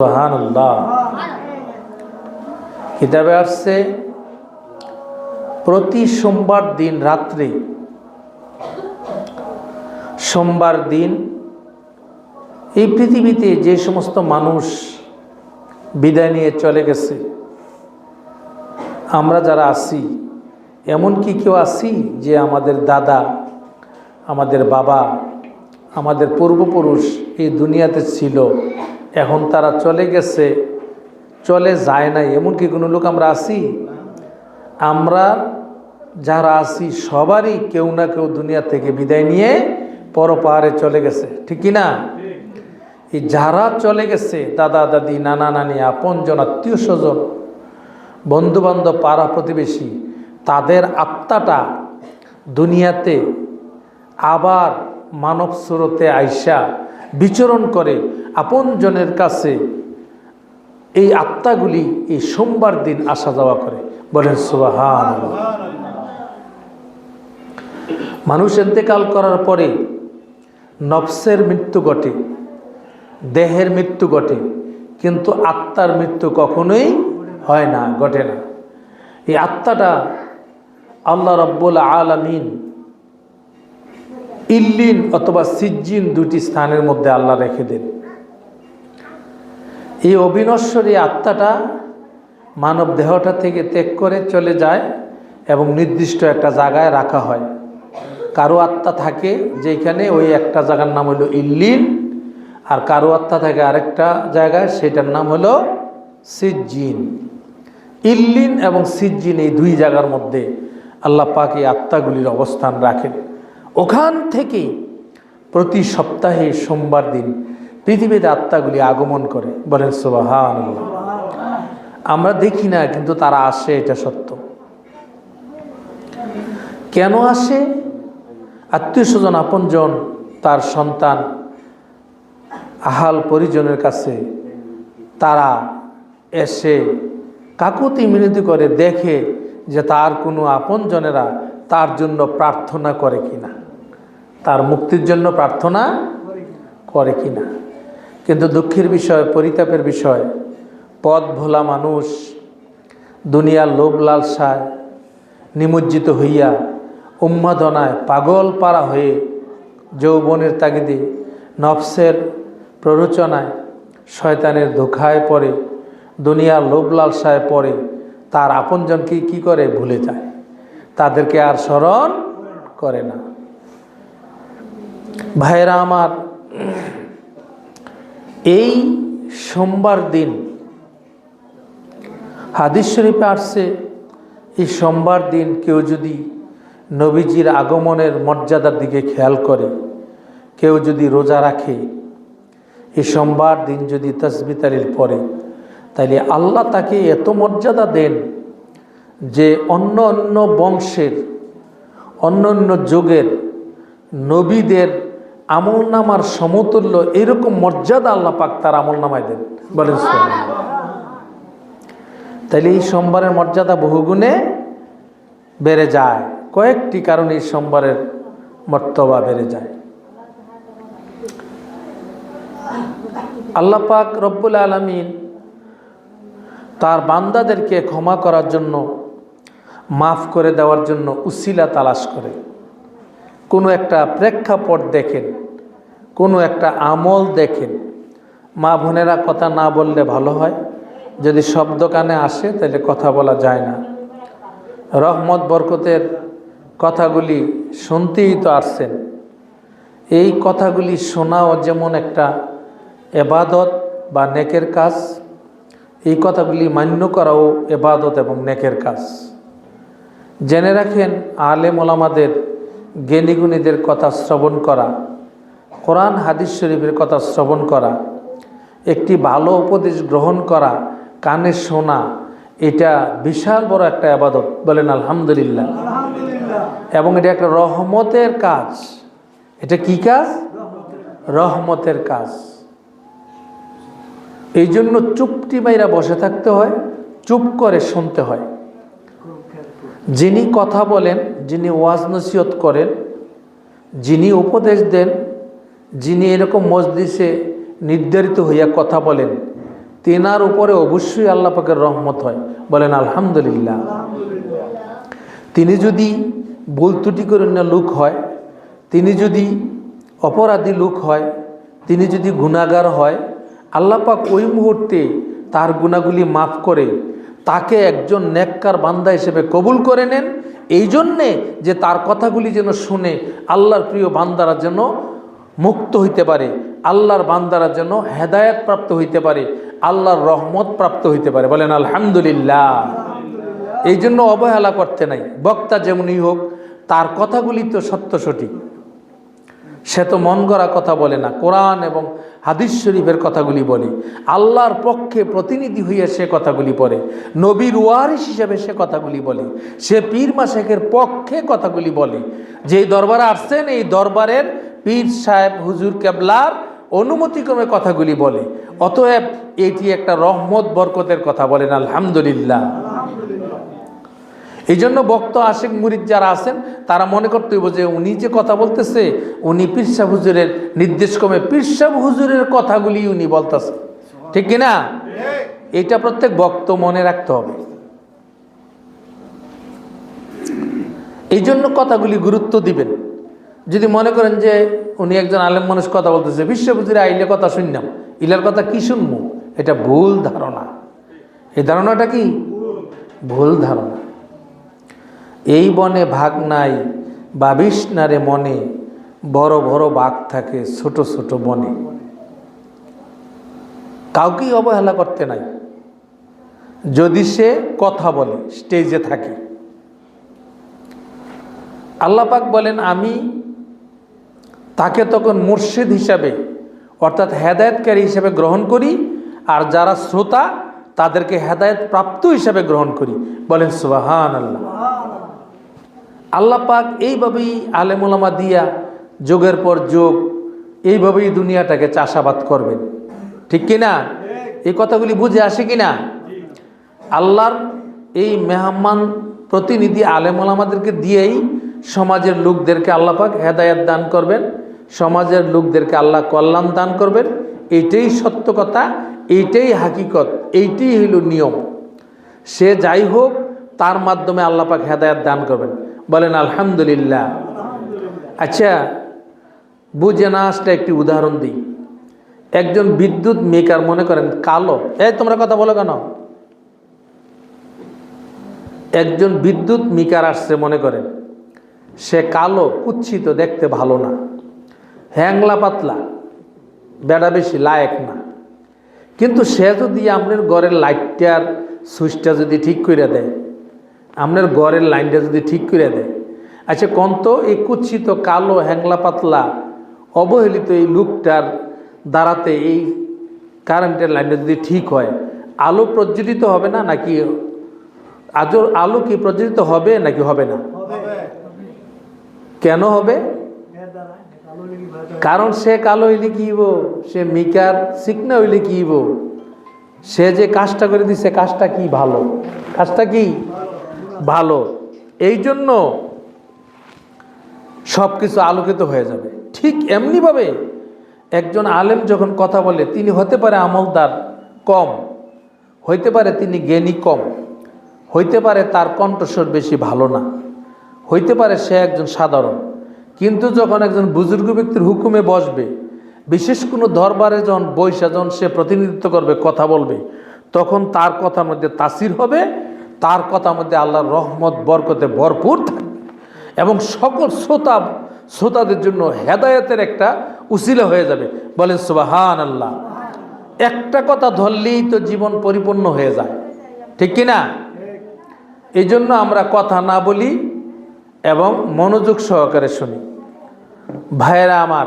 সুবহানাল্লাহ। কিতাবে আসছে প্রতি সোমবার দিন রাত্রে, সোমবার দিন এই পৃথিবীতে যে সমস্ত মানুষ বিদায় নিয়ে চলে গেছে, আমরা যারা আছি, এমন কি কেউ আছি যে আমাদের দাদা, আমাদের বাবা, আমাদের পূর্বপুরুষ এই দুনিয়াতে ছিল, এখন তারা চলে গেছে, চলে যায় নাই, এমন কি কোনো লোক আমরা আছি? আমরা যারা আছি সবারই কেউ না কেউ দুনিয়া থেকে বিদায় নিয়ে পরপারে চলে গেছে, ঠিক কি না? এই যারা চলে গেছে, দাদা দাদি, নানা নানি, আপনজন, আত্মীয় স্বজন, বন্ধুবান্ধব, পাড়া প্রতিবেশী, তাদের আত্মাটা দুনিয়াতে আবার মানব স্রোতে আইসা বিচরণ করে আপনজনের কাছে। এই আত্মাগুলি এই সোমবার দিন আসা যাওয়া করে, বলেন সুবহানাল্লাহ। মানুষ ইন্তেকাল করার পরে নফসের মৃত্যু ঘটে, দেহের মৃত্যু ঘটে, কিন্তু আত্মার মৃত্যু কখনোই হয় না, ঘটে না। এই আত্মাটা আল্লাহ রাব্বুল আলামিন ইল্লিন অথবা সিজ্জিন দুটি স্থানের মধ্যে আল্লাহ রেখে দেন। এই অবিনশ্বরী আত্মাটা মানব দেহটা থেকে ত্যাগ করে চলে যায় এবং নির্দিষ্ট একটা জায়গায় রাখা হয়। কারো আত্মা থাকে যেখানে, ওই একটা জায়গার নাম হলো ইল্লিন, আর কারো আত্মা থাকে আরেকটা জায়গায়, সেটার নাম হলো সিজ্জিন। ইল্লিন এবং সিজ্জিন এই দুই জায়গার মধ্যে আল্লাহ পাক এই আত্মাগুলির অবস্থান রাখেন। ওখান থেকে প্রতি সপ্তাহে সোমবার দিন পৃথিবীতে আত্মাগুলি আগমন করে, বলেন সুবহানাল্লাহ। আমরা দেখি না, কিন্তু তারা আসে, এটা সত্য। কেন আসে? আত্মীয় স্বজন, আপনজন, তার সন্তান, আহাল পরিজনের কাছে তারা এসে কাকুতি মিনতি করে, দেখে যে তার কোনো আপনজনেরা তার জন্য প্রার্থনা করে কিনা, তার মুক্তির জন্য প্রার্থনা করে কিনা। কিন্তু দুঃখের বিষয়, পরিতাপের বিষয়, পথ ভোলা মানুষ দুনিয়ার লোভ লালসায় নিমজ্জিত হইয়া, উন্মাদনায় পাগল পারা হয়ে, যৌবনের তাগিদে, নফসের প্ররোচনায়, শয়তানের ধোঁকায় পড়ে, দুনিয়ার লোভ লালসায় পড়ে, তার আপনজনকে কি করে? ভুলে যায়, তাদেরকে আর স্মরণ করে না। ভাইরা আমার, এই সোমবার দিন হাদিস শরীফে আসছে, এই সোমবার দিন কেউ যদি নবীজির আগমনের মর্যাদার দিকে খেয়াল করে, কেউ যদি রোজা রাখে, এই সোমবার দিন যদি তাসবিহ তাহলিল পড়ে, তাইলে আল্লাহ তাকে এত মর্যাদা দেন যে অন্য অন্য বংশের, অন্য অন্য যুগের নবীদের আমলনামার সমতুল্য এরকম মর্যাদা আল্লাহ পাক তার আমলনামায় দেন, বলেন সুবহানাল্লাহ। তাইলে এই সোমবারের মর্যাদা বহুগুণে বেড়ে যায়। কয়েকটি কারণে এই সোমবারের মর্তবা বেড়ে যায়। আল্লাহ পাক রব্বুল আলামিন তার বান্দাদেরকে ক্ষমা করার জন্য, মাফ করে দেওয়ার জন্য উসিলা তালাশ করে। কোনো একটা প্রেক্ষাপট দেখেন, কোনো একটা আমল দেখেন। মা বোনেরা কথা না বললে ভালো হয়, যদি শব্দ কানে আসে তাহলে কথা বলা যায় না। রহমত বরকতের কথাগুলি শুনতেই তো আসছেন, এই কথাগুলি শোনাও যেমন একটা এবাদত বা নেকের কাজ, এই কথাগুলি মান্য করাও এবাদত এবং নেকের কাজ। জেনে রাখেন, আলেম ওলামাদের, জ্ঞানীগুণীদের কথা শ্রবণ করা, কোরআন হাদিস শরীফের কথা শ্রবণ করা, একটি ভালো উপদেশ গ্রহণ করা, কানে শোনা, এটা বিশাল বড় একটা ইবাদত, বলেন আলহামদুলিল্লাহ। এবং এটা একটা রহমতের কাজ। এটা কি কাজ? রহমতের কাজ। এই জন্য চুপটি মাইরা বসে থাকতে হয়, চুপ করে শুনতে হয়। যিনি কথা বলেন, যিনি ওয়াজ নসিহত করেন, যিনি উপদেশ দেন, যিনি এরকম মজলিসে নির্ধারিত হইয়া কথা বলেন, তেনার উপরে অবশ্যই আল্লাহ পাকের রহমত হয়। বলেন আলহামদুলিল্লাহ। তিনি যদি ভুল ত্রুটি করে লোক হয়, তিনি যদি অপরাধী লোক হয়, তিনি যদি গুনাহগার হয়, আল্লাহ পাক ওই মুহূর্তে তার গুনাহগুলি মাফ করে তাকে একজন নেককার বান্দা হিসেবে কবুল করে নেন। এই জন্যে যে তার কথাগুলি যেন শুনে আল্লাহর প্রিয় বান্দারা যেন মুক্ত হইতে পারে, আল্লাহর বান্দারা যেন হেদায়েত প্রাপ্ত হইতে পারে, আল্লাহর রহমত প্রাপ্ত হইতে পারে। বলেন আলহামদুলিল্লাহ। এই জন্য অবহেলা করতে নাই। বক্তা যেমনই হোক, তার কথাগুলি তো সত্য সঠিক, সে তো মন গড়া কথা বলে না, কোরআন এবং হাদিস শরীফের কথাগুলি বলে, আল্লাহর পক্ষে প্রতিনিধি হইয়া সে কথাগুলি পড়ে, নবীর ওয়ারিস হিসেবে সে কথাগুলি বলে, সে পীর মাশায়েখের পক্ষে কথাগুলি বলে। যেই দরবারে আসছেন এই দরবারের পীর সাহেব হুজুর কেবলার অনুমতিক্রমে কথাগুলি বলে। অতএব এটি একটা রহমত বরকতের কথা। বলেন আলহামদুলিল্লাহ। এই জন্য বক্ত আশিক মুরিদ যারা আছেন তারা মনে করতে হইব যে উনি যে কথা বলতেছে উনি পীর সাহেব হুজুরের নির্দেশক্রমে পীর সাহেব হুজুরের কথাগুলি উনি বলতেছে, ঠিক কিনা? এটা প্রত্যেক বক্ত মনে রাখতে হবে। এই জন্য কথাগুলি গুরুত্ব দিবেন। যদি মনে করেন যে উনি একজন আলেম মানুষ কথা বলতেছে, পীর সাহেব হুজুরে আইলে কথা শুনলাম, ইলার কথা কি শুনবো, এটা ভুল ধারণা। এই ধারণাটা কি ভুল ধারণা। এই বনে ভাগ নাই বাবিস নারে মনে, বড় বড় বাঘ থাকে ছোট ছোট বনে। কাউকেই অবহেলা করতে নাই যদি সে কথা বলে, স্টেজে থাকে। আল্লাহ পাক বলেন আমি তাকে তখন মুর্শিদ হিসাবে অর্থাৎ হেদায়েতকারী হিসাবে গ্রহণ করি, আর যারা শ্রোতা তাদেরকে হেদায়েত প্রাপ্ত হিসাবে গ্রহণ করি। বলেন সুবহানাল্লাহ। আল্লাহ পাক এইভাবেই আলেম ওলামা দিয়া যোগের পর যোগ এইভাবেই দুনিয়াটাকে চাষাবাদ করবেন, ঠিক কিনা? এই কথাগুলি বুঝে আসে কিনা? আল্লাহর এই মেহমান প্রতিনিধি আলেম ওলামাদেরকে দিয়েই সমাজের লোকদেরকে আল্লাহ পাক হেদায়েত দান করবেন, সমাজের লোকদেরকে আল্লাহ কল্যাণ দান করবেন। এইটাই সত্য কথা, এইটাই হাকিকত, এইটাই হইল নিয়ম। সে যাই হোক তার মাধ্যমে আল্লাহ পাক হেদায়েত দান করবেন। বলেন আলহামদুলিল্লাহ। আচ্ছা, বুঝে না আসলে একটি উদাহরণ দিই। একজন বিদ্যুৎ মেকার মনে করেন কালো, তোমরা কথা বলো কেন? একজন বিদ্যুৎ মেকার আসছে, মনে করেন সে কালো, কুৎসিত, দেখতে ভালো না, হ্যাংলা পাতলা, বেড়া বেশি লায়ক না, কিন্তু সে যদি আপনার ঘরের লাইটটার সুইচটা যদি ঠিক করে দেয়, আপনার ঘরের লাইনটা যদি ঠিক করে দেয়, আচ্ছা কোন তো এই কুৎসিত কালো হ্যাংলা পাতলা অবহেলিত এই লোকটার দ্বারাতে এই কারেন্টের লাইনটা যদি ঠিক হয়, আলো প্রজ্বলিত হবে না নাকি? আলো কি প্রজ্বলিত হবে নাকি হবে না? কেন হবে? কারণ সে কালো হইলে কি হইব, সে মিকার শিখনা হইলে কি হইব, সে যে কাজটা করে দিছে কাজটা কি ভালো, কাজটা কি ভালো। এই জন্য সব কিছু আলোকিত হয়ে যাবে। ঠিক এমনিভাবে একজন আলেম যখন কথা বলে, তিনি হতে পারে আমলদার কম, হইতে পারে তিনি জ্ঞানী কম, হইতে পারে তার কণ্ঠস্বর বেশি ভালো না, হইতে পারে সে একজন সাধারণ, কিন্তু যখন একজন বুজুর্গ ব্যক্তির হুকুমে বসবে, বিশেষ কোনো দরবারে যখন বৈশা যখন সে প্রতিনিধিত্ব করবে, কথা বলবে, তখন তার কথার মধ্যে তাসির হবে, তার কথার মধ্যে আল্লাহর রহমত বরকতে ভরপুর থাকবে এবং সকল শ্রোতাদের জন্য হেদায়েতের একটা উসিলা হয়ে যাবে। বলেন সুবহানাল্লাহ। একটা কথা ধরলেই তো জীবন পরিপূর্ণ হয়ে যায়, ঠিক কিনা? এই জন্য আমরা কথা না বলি এবং মনোযোগ সহকারে শুনি। ভাইয়েরা আমার,